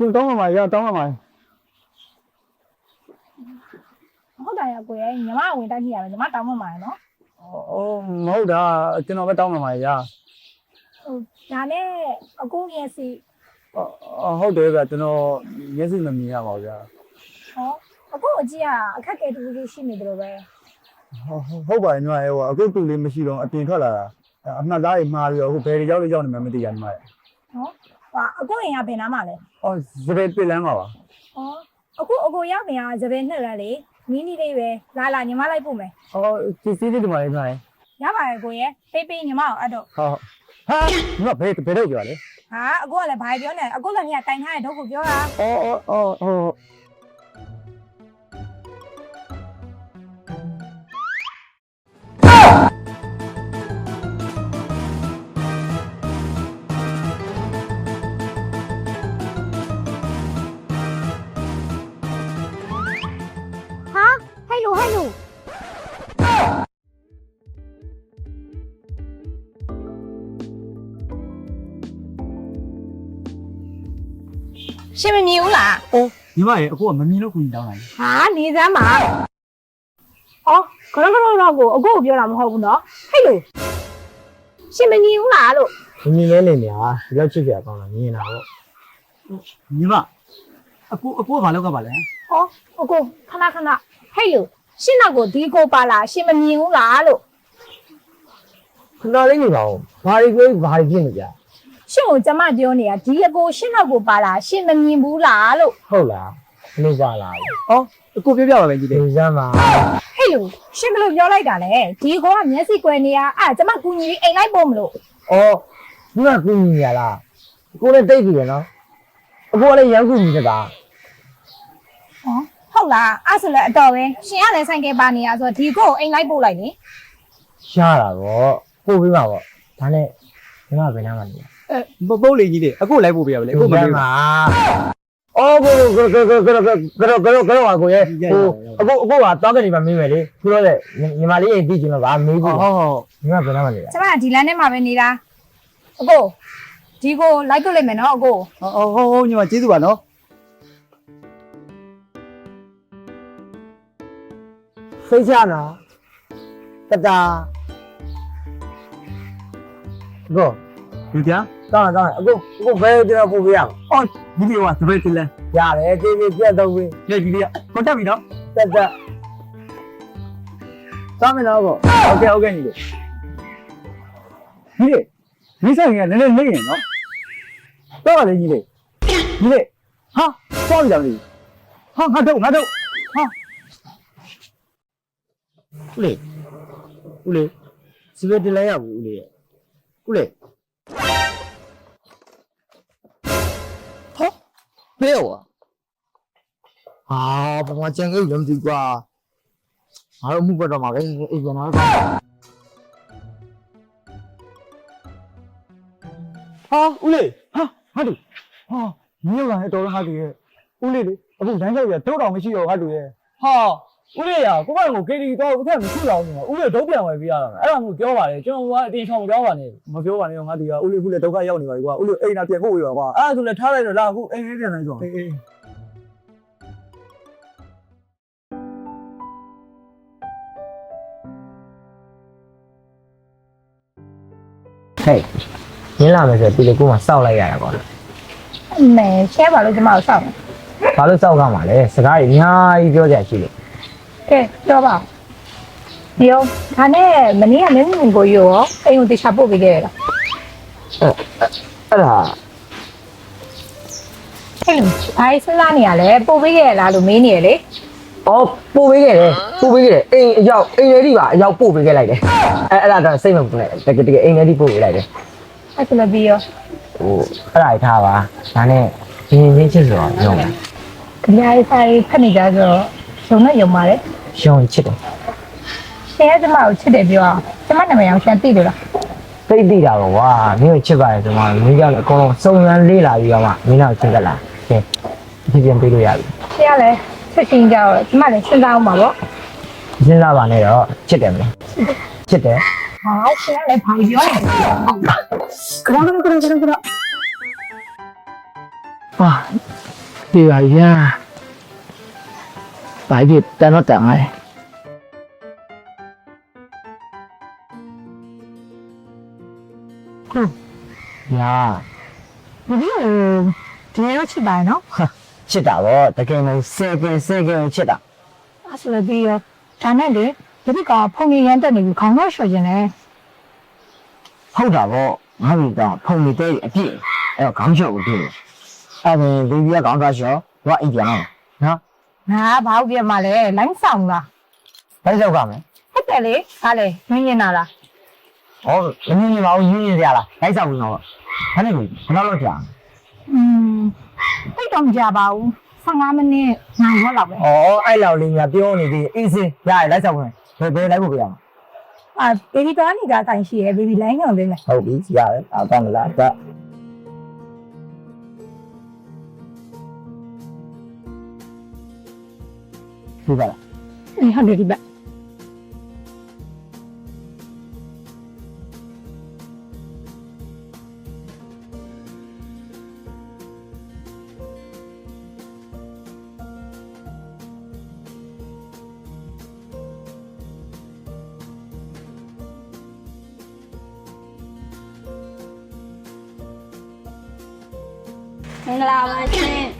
ကျတောင်းမှာရတောင်းမှာဟုတ်တယ်ကိုရဲ့ညီမဝင်တိုက်ကြည့်ရမယ်ညီမတောင်းမှမှာနော်အော်မဟုတ်တာကျွန်တော်ပဲတောင်းမှာရဟုတ်ဒါနဲ့အကိုမျက်စိဟုတ်တယ်ဗျကျွန်တော်မျက်စိမမြင်ရပါဘူးဗျာဟောအကိုအကြည့်ကအခက်အခဲတူတူရှိနေတယ်လို့ပဲဟုတ်ပါတယ်ညီမရဲ့ဟိုအခုတူလေးမရှိတော့အပြင်ထွက်လာတာအမှတ်သားကြီးမှားပြီးတော့ဟိုဘယ်ရောက်လို့ရောက်နေမှမသိရညီမရဲ့ဟောဟာအကိုရင်ကဘယ်နားမှာလဲအော်စပယ်ပြလန်းပါပါဟောအကိုရောက်နေတာစပယ်နှစ်လဲလေမီနီလေးပဲလာညီမလိုက်ပို့မယ်အော်စီစီလေးဒီမှာလေးညီမရဲ့ရပါတယ်ကိုရဲ့ပေးညီမအောင်အဲ့တော့ဟုတ်ဟာညီမဘယ်တော့ပြောလဲဟာအကိုကလည်းဘာပြောနေအကိုလည်းညတိုင်ထားတဲ့ဒုက္ခပြောတာအော်ရှင်မမြင်ဘူးလားအော်ညီမရဲ့အခုကမမြင်လို့ခုတောင်းလိုက်ဟာနေစမ်းပါအော်ခရတော့ကိုအကိုပြောတာမဟုတ်ဘူးနော်ဟဲ့လို့ရှင်မမြင်ဘူးလားလို့မမြင်လဲနေညာဒီလောက်ချစ်ကြကောင်းလားမြင်တာပေါ့ညီမအခုကဘာလောက်ကပါလဲဟောအကိုခဏဟဲ့လို့ရှင်နောက်ကိုဒီကိုပါလားရှင်မမြင်ဘူးလားလို့ခဏလေးနေပါဦးဘာတွေဖြစ်နေကြရှင်ကိုကျမပြောနေတာဒီအကိုရှင်နောက်ကိုပါလားရှင်မမြင်ဘူးလားလို့ဟုတ်လားဘလို့ပါလားဟောအကိုပြောပါပဲကြီးတယ်စမ်းပါဟဲ့လို့ရှင်ဘလို့ပြောလိုက်တာလဲဒီကောကမျက်စိကွယ်နေတာကျမကူညီပြီးအိမ်လိုက်ပို့မလို့အော်ဒီကကူညီရလားကိုလည်းတိတ်ပြီရနော်အကိုလည်းရန်ကူညီတတာဟောဟုတ်လားအဲ့ဆိုလည်းအတော်ပဲရှင်ကလည်းဆိုင်ကယ်ပါနေရဆိုတော့ဒီကိုအိမ်လိုက်ပို့လိုက်လေရတာပေါ့ပို့ပေးပါပေါ့ဒါနဲ့ညီမဘယ်နာမှနေပုတ်လေးကြီးလေအခုလိုက်ပို့ပေးရပါလေအခုမပေးပါအော်ကိုကိုရဲ့ဟိုအခုကတောင်းကနေမှမေးမယ်လေခုတော့လေညီမလေးရင်သိချင်မှာဗာမေးဘူးဟုတ်ညီမဘယ်နာမှနေတာကျမကဒီလမ်းထဲမှာပဲနေတာအကိုဒီကိုလိုက်ပို့လိုက်မယ်နော်အကိုဟုတ်ညီမကျေးဇူးပါနော်ဖိတ်ချနော်တတာကိုဒီကြတောင်းအခုဘယ်ကျွန်တော်ပို့ပေးရအောင်အော်ဒီလိုကစပယ်တင်လဲရတယ်တေးသေးပြတ်တော့ပြီညဒီလေးကွန်တက်ပြီနော်တက်တောင်းမယ်နော်ကိုโอเคညီလေးမိဆိုင်ကလည်းနေရင်နော်တော့ပါလေညီလေးဟာသွားပြီလားညီဟာငါတို့ဟာဦးလေးစပယ်တင်လဲရဘူးဦးလေး没有啊！帮我捡个人的瓜，还有木板的嘛，给一边那个。乌嘞，哈对，你有人还多了哈对，乌嘞的，不，咱这边多少没去有哈对，乌嘞呀，我讲我给你多，我看没去了呢，乌嘞都变为比较了，哎，我表话嘞，就我电商表话呢，没表话呢，哈对啊，乌嘞都快要你了，乌嘞哎那变过有吧？啊，就来他来着，然后哎变那种，嘿，你那没事，比如给我扫了一下吧。没，先把那只猫扫。把那扫干嘛嘞？自家人家一表姐去的。ကဲပြောပါရောဒါနဲ့မနေ့ကလည်းငုံကိုရောအိမ်ကိုတခြားပို့ပေးခဲ့ရလားအဲ့ဒါဟဲ့ဘာစဉ်းစားနေရလဲပို့ပေးခဲ့ရလားလို့မေးနေရလေအော်ပို့ပေးခဲ့တယ်အိမ်လေးဒီပါအရောက်ပို့ပေးခဲ့လိုက်တယ်အဲ့ဒါတော့စိတ်မပူနဲ့တကယ်အိမ်လေးဒီပို့ပေးလိုက်တယ်အဲ့ဒါလည်းပြီးရောဟိုအဲ့ဒါထားပါဒါနဲ့ရင်းချင်းချစ်ဆိုတော့ညောင်းတယ်ခင်ဗျားဆိုင်ဖက်နေကြဆိုတော့ရုံနဲ့ရုံပါလေရှောင်းချစ်တယ်ရှင်ရဲ့ကျမကိုချစ်တယ်ပြောအောင်ကျမနာမည်အောင်ရှင်သိလို့လားသိတာပေါ့ကွာမင်းကိုချစ်ပါတယ်ဆိုမှမင်းကြောင့်လည်းအကုန်လုံးစုံစမ်းလေးလာပြီးတော့မှမင်းတော့ချစ်တယ်လားကဲပြန်ပေးလို့ရပြီရှင်ကလည်းချက်ချင်းကြောက်ကျမလည်းစဉ်းစားအောင်ပါပေါ့စဉ်းစားပါနဲ့တော့ချစ်တယ်မလားချစ်တယ်ဟာရှင်ကလည်းဘာပြောနေလဲ哇，对吧呀？白皮等我等哎。 ညာ ဒီလိုဒီလိုချစ်ပါနော် ချစ်တာဗောတကယ်လို့စဲကင်းချစ်တာ အဲ့ဆိုလည်းပြီးရောဒါနဲ့လေဒီကဖုန်ကြီးရန်တက်နေပြီခေါင်းတော့လျှော်ခြင်းလဲ ဟုတ်တာဗောငါတို့ကဖုန်နေတဲ့အပြည့်အဲ့တော့ခေါင်းလျှော့ကိုတွေ့တယ်အဲ့ဒါလူကြီးကခေါင်းသားလျှော့တော့အိမ်ပြန်အောင်နော် ငါဘာလို့ပြမလဲလိုင်းဆောင်လား ဘယ်လောက်ကမယ် ဟုတ်တယ်လေဟာလေမင်းရင်လာလား ဟောမင်းကြီးမအောင်ရင်းရရလားလိုက်ဆောင်ဝင်တော့ဘာလဲဘယ်လောက်ကြာ တိတ်တော့မကြပါဘူး15မိနစ်နိုင်တော့လောက်ပဲ ဩအဲ့လောက်လေးညာပြောနေသေးအေးစင်းရရလိုက်ဆောင်ဝင်ဘယ်လိုက်ဖို့ပြရမှာ အာဘေဘီသွားနေတာတိုင်ရှိရဲ့ဘေဘီလိုင်းအောင်လေးမယ် ဟုတ်ပြီရတယ်အော်တောင်းလားတက်ဒီပါလား အေးဟုတ်တယ်ဒီဘက် မင်္ဂလာပါရှင်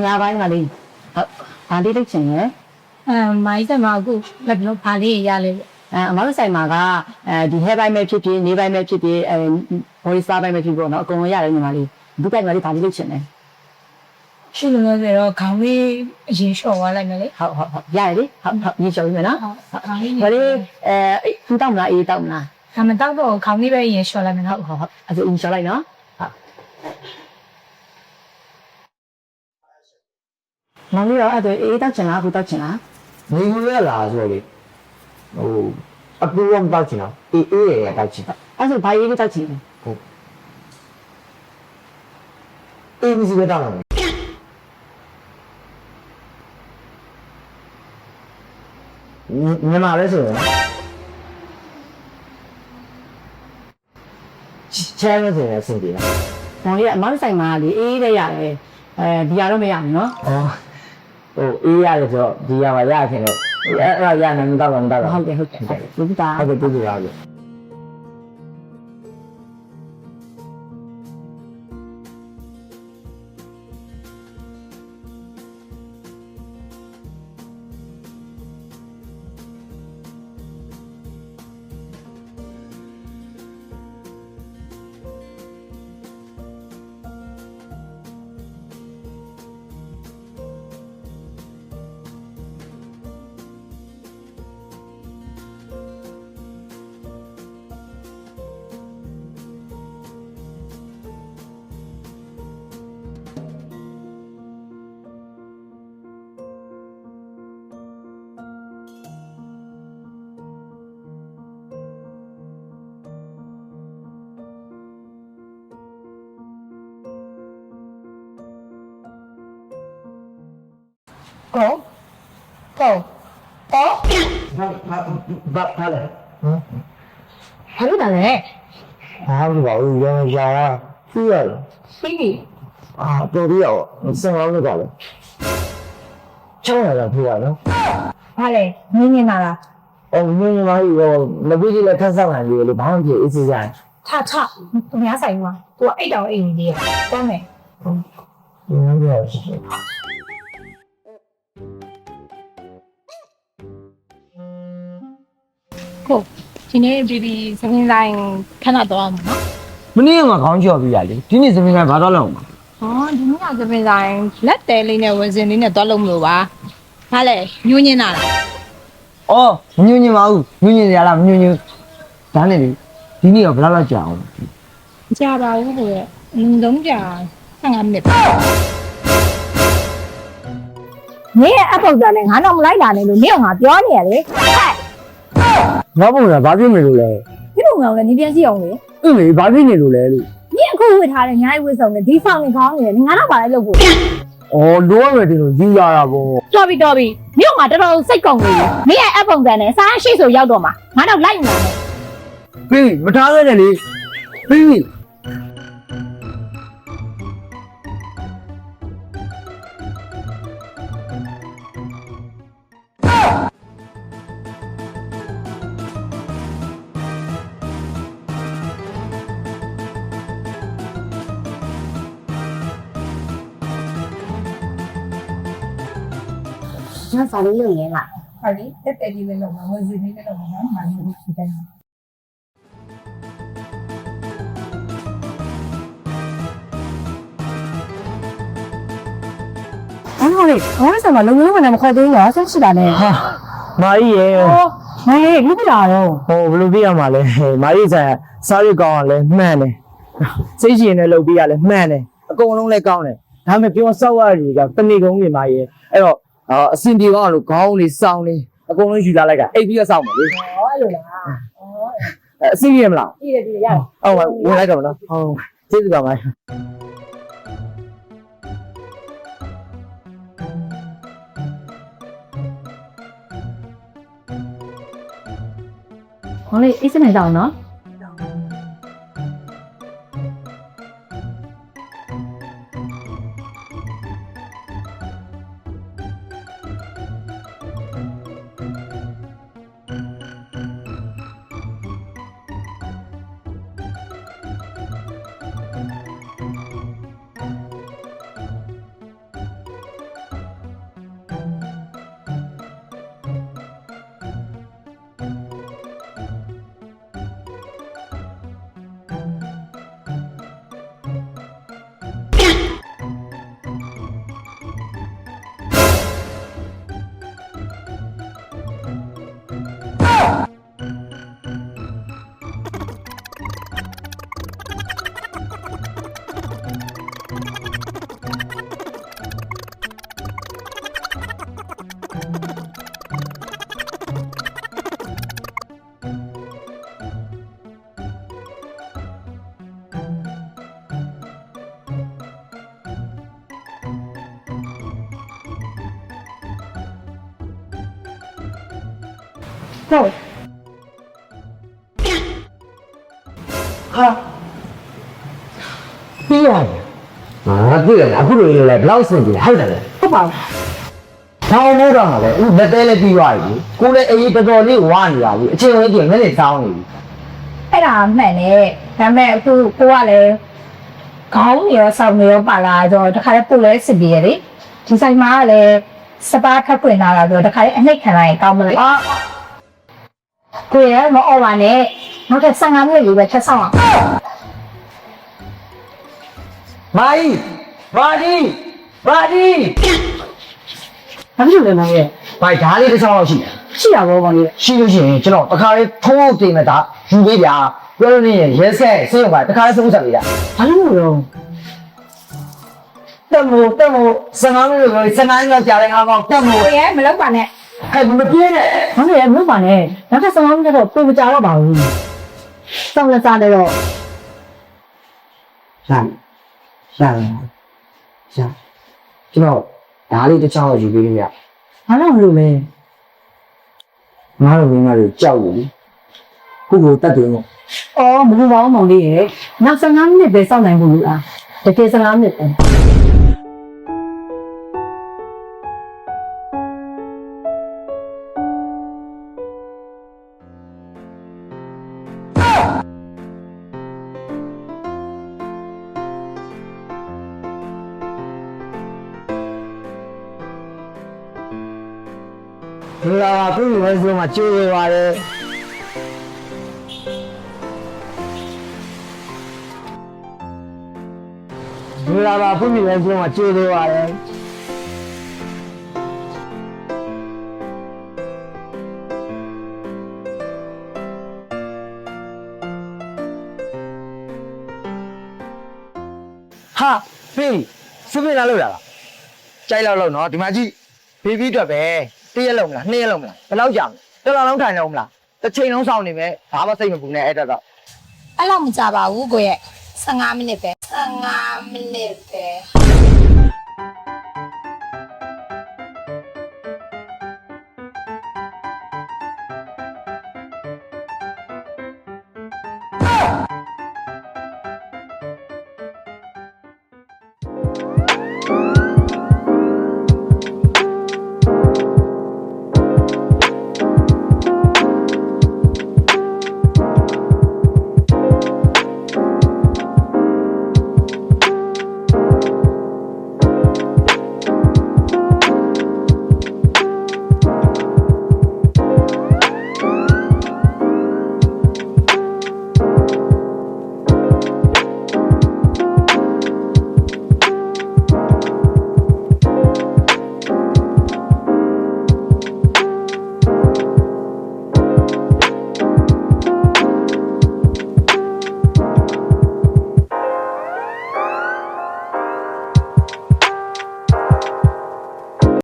ညာပိုင်းကလေးဘာလေးလုပ်ချင်လဲ မိုင်းစမအခုလက်ပြီးတော့ဘာလေးရလဲ အမတို့ဆိုင်မှာကဒီ hair ဘိုင်းပဲဖြစ်ဖြစ်နေဘိုင်းပဲဖြစ်ဖြစ် body spa ဘိုင်းပဲဖြစ်ပေါ့နော်အကုန်လုံးရတယ်ညီမလေးဒီကညီမလေးဘာလေးလုပ်ချင်လဲ ရှိလို့လည်းဆိုတော့ခေါင်းလေးအရင်လျှော့သွားလိုက်မယ်လေ ဟုတ်ရတယ်လေဟုတ်ညီချော်ပြီမနော် ခေါင်းလေး ဘာလေးသူတောက်မလားအေးတောက်မလား ဒါမတော့တော့ခေါင်းလေးပဲအရင်လျှော့လိုက်မယ်နော် ဟုတ်အဲ့ဒါဦးချော်လိုက်နော်ဟုတ်မောင်လေးရောအဲ့ဒါအေးတောက်ချင်လားအခုတောက်ချင်လား နေဘူးရလားဆိုလေဟိုအပူရောတောက်ချင်တော့အေးရတောက်ချင် အဲ့ဒါဘာရေးတောက်ချင်လဲ အေးမစီပဲတောက်တော့မြန်မာလဲဆိုရင်ချဲမစင်နဲ့ဆင်ပြေလား မောင်လေးအမတို့ဆိုင်မှာလေအေးတဲ့ရတယ်ဒီရတော့မရဘူးနော် ဩဟိုအေးရတယ်ဆိုတော့ဒီရမှာရခင်တော့အဲ့ဒါရနေမတောက်တော့မတောက်တော့ ဟုတ်တယ်လူက ဟုတ်ကဲ့တူတူရပြီ ကိုကိုအော် ဘာလဲဟမ် ဘာလို့လဲ ဘာလို့ပါဦးရောရတာပြရလား ရှိပြီ အာတော်ပြရအောင်စံအောင်လုပ်ပါလေချောင်းရတာပြရနော် ဘာလဲငင်းနေတာလား အော်မင်းမကြီးရောမပြီးကြီးလည်းထပ်ဆောက်နိုင်လေဘာမှမဖြစ်အေးစေးကြတယ် ထသူများဆိုင်မှာ तू အိတ်တောင်အိတ်နေတယ်တောင်းမယ် ဒီလိုပြောရှိတယ် ကိုဒီနေ့ဘီဘီစပင်းဆိုင်ခဏတော့အောင်နော် မနေ့ကခေါင်းချော်ပြီးရလေဒီနေ့စပင်းဆိုင်ဘာတော့လောက်မှာ ဟောဒီနေ့ကစပင်းဆိုင်လက်တဲလေးနဲ့ဝယ်စင်လေးနဲ့တော့လုံးမလို့ပါဘာလဲညှိုးညင်းတာလား အော်ညွညင်ပါဦးညွညင်ရလားမညွညင်ဒါနဲ့လေဒီနေ့ကဘယ်လောက်ကြာအောင် ကြာပါဘူးကိုရဲ့အလုံးစုံကြာ15မိနစ်ပါမင်းရဲ့အပုတ်သားနဲ့ငါတော့မလိုက်လာနဲ့လို့မင်းကငါပြောနေရလေဟဲ့ ငါ့ဘုံကဘာဖြစ်နေလို့လဲ ဒီလိုငောင်းလည်းဒီပြန်စီအောင်လေ အဲ့လေဘာဖြစ်နေလို့လဲလို့ မင်းအခုဝတ်ထားတဲ့ညာဝတ်ဆောင်နဲ့ဒီဖောင်နဲ့ခေါင်းနေတယ်ငါတော့ပါလဲလို့ကို အော်လိုရမယ်တင်လို့ယူလာတာပေါ့ တော်ပြီမင်းက ငါတော်တော်စိတ်ကုန်နေပြီမင်းရဲ့အပုံစံနဲ့စားရှိဆိုရောက်တော့မှာငါတော့လိုက်မှာ ပြီးမထားခဲ့နဲ့လေပြီး ငါစာလေးလုပ်ရဲလား ဟုတ်လေတက်တက်ကြီးလေးလောက်မှာဝစီလေးလောက်မှာမှန်လို့ရှိတယ် အဲ့တော့လေဘာလို့ဆက်မလုံလုံမနဲ့မခေါ်သေးရောဆက်ရှိတာနဲ့ ဟာမာကြီးရေ ဟောမင်းလူပြတာတော့ ဟိုဘယ်လိုပြရမှာလဲမာကြီးဆိုင်စားရကောင်းအောင်လဲမှန်တယ်စိတ်ရှင်နဲ့လုပ်ပြရလဲမှန်တယ်အကုန်လုံးလဲကောင်းတယ်ဒါပေမဲ့ပြောစောက်ရည်ကတဏီကုန်းကြီးမာကြီးအဲ့တော့အစင်ပြေကောင်းလို့ခေါင်းလေးစောင်းလေးအကုန်လုံးယူလာလိုက်ကအိပ်ပြီးတော့စောက်မယ်လေ ဟောလို့လား အစင်ပြေမလား ကြည့်တယ်ရတယ် ဟုတ်ပါဝင်လိုက်တော့မလားဟုတ်ကျေးဇူးပါမာကြီး ဟောလေအိတ်စနေတော့နော် ဟုတ် ဟာပြီးရတယ်ငါတွေ့ရတယ်အခုလိုလေဘယ်လောက်စင်ကြလဲဟုတ်တယ်လေ ဟုတ်ပါဘူး ဆောင်းမိုးတော့လေအခုလက်သေးလေးပြီးသွားပြီကိုလည်းအေးတော်တော်လေးဝါနေပါဘူးအချိန်လေးပြင်နဲ့စောင်းနေပြီ အဲ့ဒါမှန်တယ်ဒါပေမဲ့အခုကိုကလည်းခေါင်းရောဆောင်းရောပါလာတော့တခါလေးပုတ်လဲစစ်ပြီးရလေဒီဆိုင်မှာကလည်းစပါးခက်ပွင့်လာတာတော့တခါလေးအနှိတ်ခံလိုက်ရင်ကောင်းမလားကိုရမအော်ပါနဲ့နောက်ထပ်15မိနစ်လေးပဲချက်ဆောင်အောင် မာကြီးမာကြီးမာကြီး ဘာဖြစ်လဲမင်းရဲ့ ဗိုက်ဓာတ်လေးတစ်ချောင်းလောက်ရှိတယ် ရှိတာဘောကောင်ကြီး ရှိလို့ရှိရင်ကျွန်တော်တခါလေးထုံးအောင်တင်မယ်ဒါယူပေးဗျာပြောလို့နေရင်ရဲဆက်စေးရုံပါတခါလေးသုံးဆက်ပေးတာ ဘာလို့မလို့ တက်မို့15မိနစ်လို့15ရောက်ကြာတယ်ငါကောင်တက်မို့ ကိုရမလောက်ပါနဲ့ အဲ့မပြေးနဲ့ ဘာလို့လဲမလို့ပါနဲ့နောက်ထပ်ဆောင်းနေတော့ပုံမကြတော့ပါဘူးစောင်းလက်စားနေတော့ ရကျွန်တော်ဓာတ်လေးတစ်ချောင်းယူပေးဗျာ ဘာလို့မလို့လဲ ငါတို့မင်းတို့ကြောက်လို့ခုကိုတက်တယ်မို့ အော်မလို့ပါဘူးမောင်လေးရဲ့နောက်15မိနစ်ပဲစောင့်နိုင်ဘူးလားတကယ်15မိနစ်ပဲ လာပြီဝယ်ဆိုမှကျိုးရပါတယ်လာပါပြီဝယ်ဆိုမှကျိုးရပါတယ်ဟာဖေးစပင်းလာလို့ရလားကြိုက်လောက်နော်ဒီမှာကြည့်ဘေဘီအတွက်ပဲ1ရက်လုံးမလား2ရက်လုံးမလားဘယ်လောက်ကြာမလဲတစ်လလုံးထိုင်လုံးမလားတစ်ချိန်လုံးစောင့်နေမယ်ဘာမှစိတ်မပူနဲ့အဲ့တော့ အဲ့လောက်မကြပါဘူးကိုရဲ့15မိနစ်ပဲ15မိနစ်ပဲ